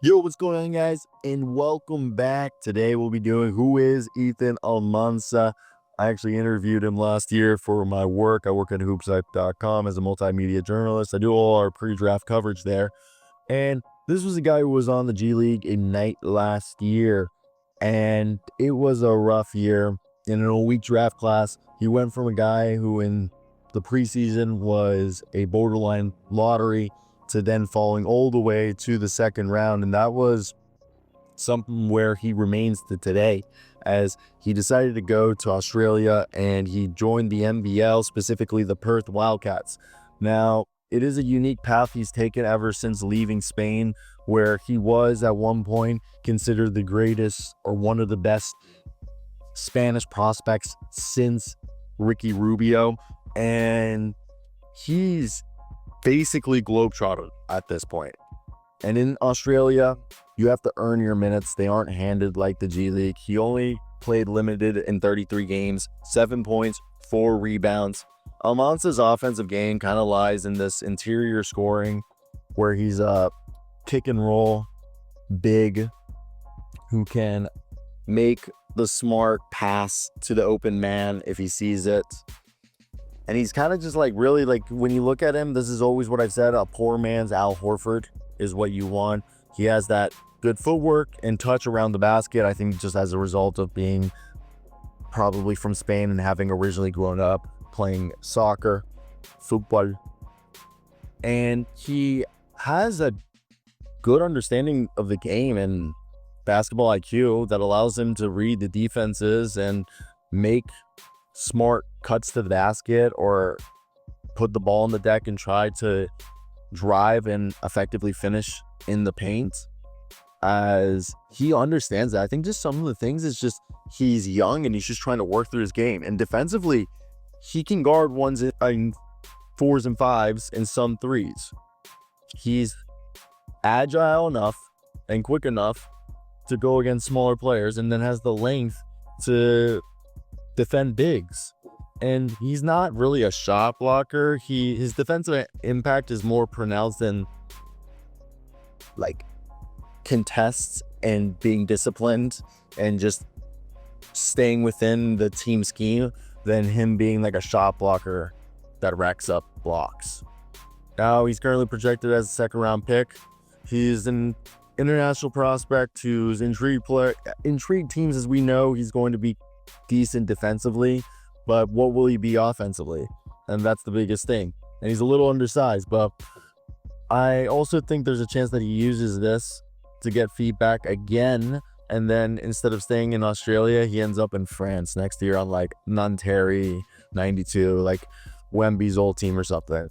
Yo, what's going on, guys? And welcome back. Today we'll be doing Who is Izan Almansa. I actually interviewed him last year for my work. I work at hoopsite.com as a multimedia journalist. I do all our pre-draft coverage there. And this was a guy who was on the G League Ignite last year. And it was a rough year. In an all-week draft class, he went from a guy who in the preseason was a borderline lottery to then falling all the way to the second round. And that was something where he remains to today, as he decided to go to Australia and he joined the NBL, specifically the Perth Wildcats. Now, it is a unique path he's taken ever since leaving Spain, where he was at one point considered the greatest or one of the best Spanish prospects since Ricky Rubio. And he's basically globetrotted at this point. And in Australia, you have to earn your minutes. They aren't handed like the G League. He only played limited in 33 games, 7 points, 4 rebounds. Almansa's offensive game kind of lies in this interior scoring, where he's a pick and roll big who can make the smart pass to the open man if he sees it. And he's kind of just like, really, like, when you look at him, this is always what I've said, a poor man's Al Horford is what you want. He has that good footwork and touch around the basket, I think just as a result of being probably from Spain and having originally grown up playing soccer, football. And he has a good understanding of the game and basketball IQ that allows him to read the defenses and make smart cuts to the basket or put the ball on the deck and try to drive and effectively finish in the paint, as he understands that. I think just some of the things is just he's young and he's just trying to work through his game. And defensively, he can guard ones in 4s and 5s and some 3s. He's agile enough and quick enough to go against smaller players, and then has the length to defend bigs. And he's not really a shot blocker. His defensive impact is more pronounced than like contests and being disciplined and just staying within the team scheme than him being like a shot blocker that racks up blocks. Now he's currently projected as a second round pick. He's an international prospect who's intrigued teams. As we know, he's going to be decent defensively, but what will he be offensively? And that's the biggest thing. And he's a little undersized, but I also think there's a chance that he uses this to get feedback again, and then instead of staying in Australia, he ends up in France next year on like Nanterre 92, like Wemby's old team or something.